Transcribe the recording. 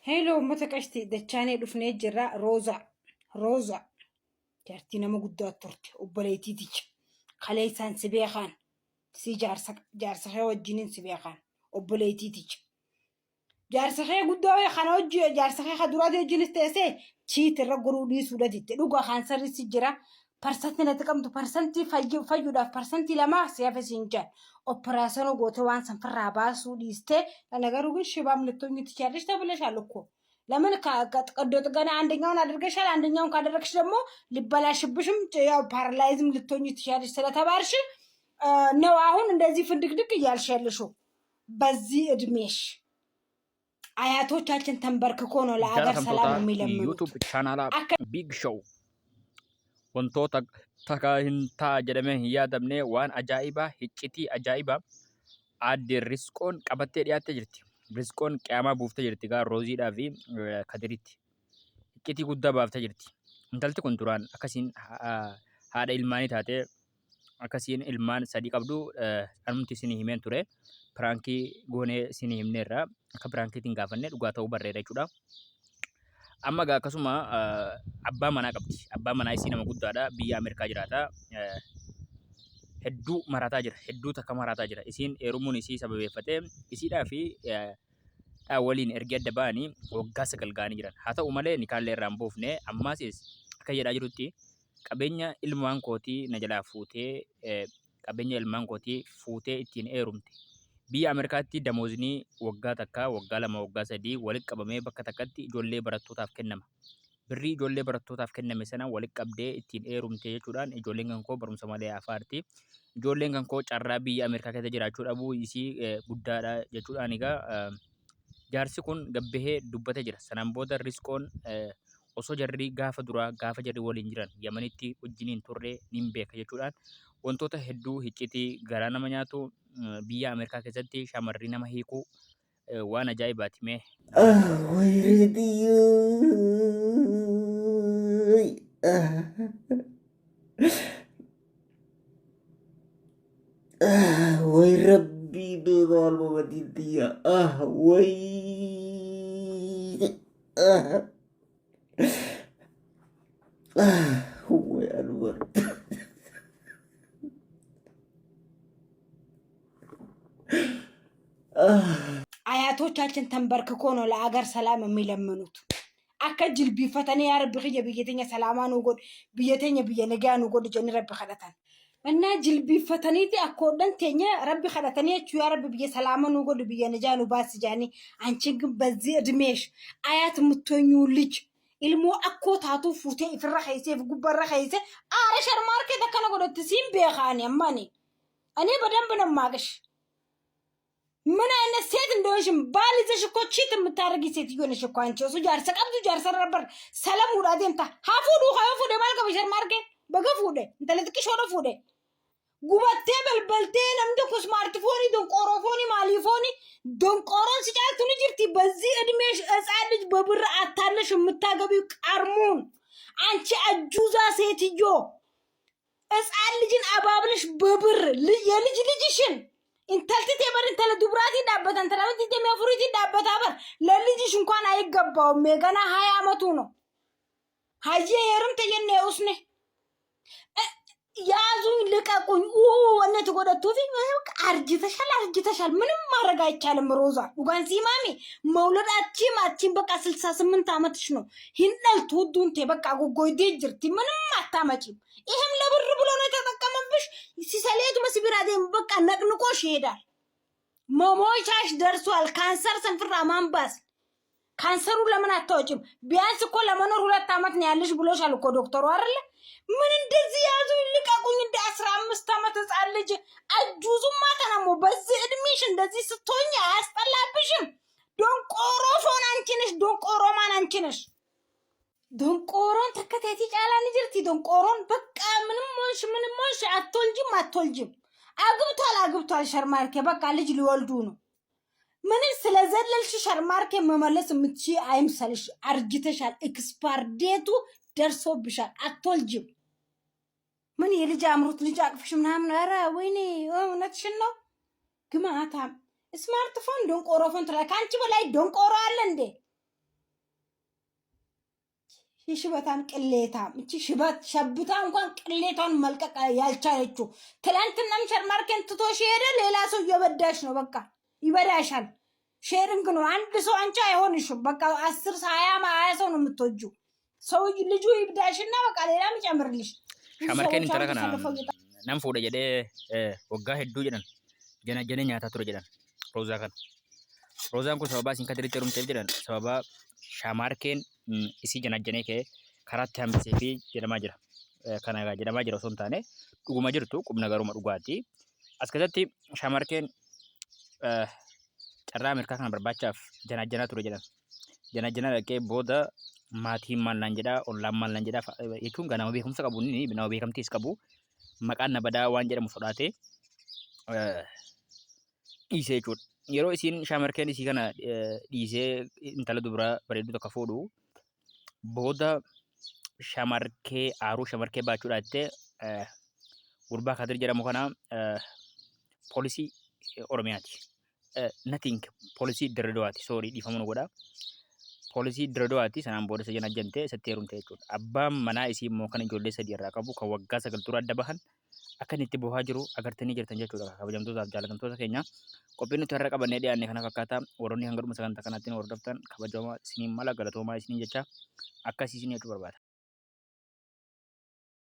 Hello, matakashti dachane dhufnee jirra Roza jaartii nama guddaa turte obboleettiiticha kaleessaan si beekan si jaarsa kee wajjiniin si beekan obboleettiiticha jaarsa kee guddaa kana hojii jaarsa kee duraati wajjinis teessee chiit irra guruu dhiisuudha ditte dhugaa kaansarri si jira parsantii natti qabdu parsantii fayyuudhaaf parsantii lama siyaaf siinjaan operaasyoon goote waan sanfarraa baasuu dhiiste garuu ግን ሽባም ልትሆኚ ትችያለሽ ተብለሻል እኮ ለምን ቀዶ ጥገና አንደኛውን አድርገሻል አንደኛውን ካደረግሽ ደግሞ ሊበላሽብሽም ያው ፓራላይዝም ልትሆኚ ትችያለሽ ስለተባልሽ ነው አሁን እንደዚህ ፍንድቅድቅ እያልሽ ያለሽው በዚህ እድሜሽ አያቶቻችን ተንበርክኮ ነው ለአገር ሰላም የሚለምኑት ዩቲዩብ ቻናል ቢግ ሾው wantoota takka hintaa jedhamee hin yaadamne waan ajaa'ibaa hiccitii ajaa'ibaa aadde Risqoon qabattee dhiyaattee jirti. Risqoon qiyaamaa buuftee jirti gaa Rooziidhaa fi Kadiritti. Hiccitii guddaa baaftee jirti. Intalti kun duraan akkasiin haadha ilmaanii taatee akkasiin ilmaan sadii qabdu anumti isinii himeen ture. Piraankii goonee isinii himneerra akka piraankiitiin gaafannee dhugaa ta'uu barreera jechuudha. Amma gaa akkasuma abbaa manaa qabdi. Abbaa manaa isii nama guddaadha. Biyya Ameerikaa jiraata. Hedduu marataa jira. Hedduu takka marataa jira. Isiin heerumuun isii sababeeffatee isiidhaa fi waliin ergi adda ba'anii waggaa 9 ga'anii jiran. Haa ta'u malee nikaallee irraan buufne ammaas akka jedhaa jirutti qabeenya ilmaan kootii na jalaa fuutee qabeenya ilmaan kootii fuutee ittiin heerumte. Biyya Ameerikaatti damoozni waggaa takka waggaa 2 waggaa 3 walitti qabamee bakka takkatti ijoollee barattootaaf kennama. Birrii ijoollee barattootaaf kenname sana walitti qabdee ittiin heerumte jechuudhaan ijoolleen kan koo barumsa malee afaarti. Ijoolleen kan koo carraa biyya Ameerikaa keessa jiraachuu dhabuu isii guddaadha jechuudhaan egaa jaarsi kun gabbahee dubbatee jira. Sanaan booda Risqoon osoo jarri gaafa duraa gaafa jarri waliin jiran Yamanitti wajjiniin turre nin beeka jechuudhaan wantoota hedduu hiccitii garaa nama nyaatu biyya Ameerikaa keessatti shamarri nama hiikuu waan ajaa'ibaati mee. Way Rabbi begal mabadidiya way way Anwar አያቶቻችን ተንበርክኮ ነው ለአገር ሰላም የሚለምኑት አከ ጅልቢፈተኔ ያ ረቢ ኸየ ብየተኛ ሰላማን ወጎድ ብየተኛ ብየነጋን ወጎድ ጀኒ ረቢ ኸለታን እና ጅልቢፈተኔቲ አኮደን ተኛ ረቢ ኸለታኔ ቹ ያ ረቢ ብየ ሰላማን ወጎድ ብየነጃኑ ባስ ጃኒ አንቺን ግን በዚህ እድሜሽ አያት ምትኙ ልጅ ilmo akko taatu fuute ifra khayse gubarra khayse aare shar market akana godot sim bekhani amani ani badam bana magash ምን አይነት ሴት እንደሆንሽም ባል ይዘሽ እኮ ቺት የምታረጊ ሴት ይሆነሽ እኮ አንቺ እሱ ጃርሰ ቀብዱ ጃርሰ ረበር ሰላም ውዳዴምታ ሀፉዱ ሀፉዱ ማልከ በሸር ማርኬት በገፉደ እንተለጥቅሽ ወደ ፉደ ጉበቴ በልበልቴ ነምደ ኩ ስማርትፎኒ ዶንቆሮፎኒ ማሊፎኒ ዶንቆሮን ሲጫልቱ ልጅርቲ በዚህ እድሜሽ ህፃን ልጅ በብር አታለሽ የምታገቢው ቀርሙን አንቺ አጁዛ ሴትዮ ህፃን ልጅን አባብለሽ በብር የልጅ ልጅሽን እንተልቲ ተበር እንተለ ዱብራቲ ዳበት እንተላንቲ ተሚያፍሩቲ ዳበት አበር ለልጅሽ እንኳን አይገባውም ገና 20 አመቱ ነው ሀጂ የርም ተየነ ውስነ ያዙኝ ልቀቁኝ ወነት ጎደቱቲ አርጅተሻል ምንም ማረጋ አይቻልም ሮዛ ኡጋን ሲማሚ መውለዳቺ ማቺን በቃ 68 አመትሽ ነው ሂንደል ትውዱንቴ በቃ ጎጎይ ዲጅርቲ ምንም አታመጪም ይሄም ለብር ብሎ ነው ተጠቀመብሽ ሲሰሌቱ መስቢራዴም በቃ ነቅንቆሽ ይሄዳል መሞቻሽ ደርሷል ካንሰር ሰንፍራ ማንባስ ካንሰሩ ለምን አታወጪም ቢያንስ እኮ ለመኖር 2 አመት ነው ያለሽ ብሎሻል እኮ ዶክተሩ አይደለ ምን እንደዚህ ያዙ ልቀቁኝ እንደ 15 አመት ህፃን ልጅ አጁዙማ ተናሞ በዚህ እድሜሽ እንደዚህ ስትሆኝ አያስጠላብሽም ዶንቆሮ ፎን አንቺ ነሽ ዶንቆሮ ማን አንቺ ነሽ ዶንቆሮን ተከታቲ ጫላን ጅርቲ ዶንቆሮን በቃ ምንም ሆንሽ አትወልጂም አግብቷል ሸርማርኬ በቃ ልጅ ሊወልዱ ነው ምን ስለዘለልሽ ሸርማርኬ መመለስ ምትቺ አይምሰልሽ አርጅተሻል ኤክስፓርዴቱ ደርሶብሻል አትወልጂም ምን የልጅ አምሮት ልጅ አቅፍሽ ምናምን ኧረ ወይኔ እውነትሽን ነው ግማታ ስማርትፎን ዶንቆሮፎን ትላካንቺ በላይ ዶንቆሮ አለ እንዴ የሽበታም ቅሌታም እቺ ሽበት ሸብታ እንኳን ቅሌቷን መልቀቅ ያልቻለችው ትላንትናም ሸርማርኬን ትቶሽ ሄደ። ሌላ ሰው እየበዳሽ ነው። በቃ ይበዳሻል። ሼሪንግ ነው። አንድ ሰው አንቺ አይሆንሽም። በቃ 10 20 ሰው ነው የምትወጂው። ሰው ልጁ ይብዳሽና በቃ ሌላም ይጨምርልሽ። Shamarkeen intala kana nam fuudha jedhee waggaa hedduu jedhan jana nyaataa ture jedhan roozaa kana. Roozaan kun sababaa isin kadiritti heerumteef jedhan sababaa shamarkeen isii janajjanee ka'ee karaatti hambisee fi jedhamaa jira. Kana egaa jedhamaa jira osoo hin taane dhuguma jirtu qubna garuma dhugaati. As keessatti shamarkeen carraa Ameerikaa kana barbaachaaf janajjanaa ture jedhan. Janajjanaa dhaqee booda maatiin maal naan jedhaa ollaan maal naan jedhaa jechuun ganama beekumsa qabu inni nama beekamtiis qabu maqaan na badaa waan jedhamu sodaatee dhiisee jechuudha. Yeroo isiin shamarkeen isii kana dhiisee intala dubaraa bareedduu tokko fuudhu booda shamarkee aaruu shamarkee baachuudha jettee gurbaa Kadir jedhamu kana poolisii Oromiyaati. Nothing poolisii Dirredawaati. Sorry dhiifamuu nu godha. Poolisii Dirredawaati sanaan booda isa janajjantee isatti heerumte jechuudha. Abbaan manaa isii immoo kan ijoollee sadii irraa qabu kan waggaa 9 dura adda bahan akka inni itti bohaa jiru agartanii jirtan jechuudha. Kabajamtootaaf jaalatamtoota keenya qophiin nuti har'a qabannee dhiyaanne kana fakkaata. Warroonni hanga dhuma sagantaa kanaatti hordoftan kabajamaa isiniin mala galatoomaa isiniin jecha akkasii isin jechuu barbaada.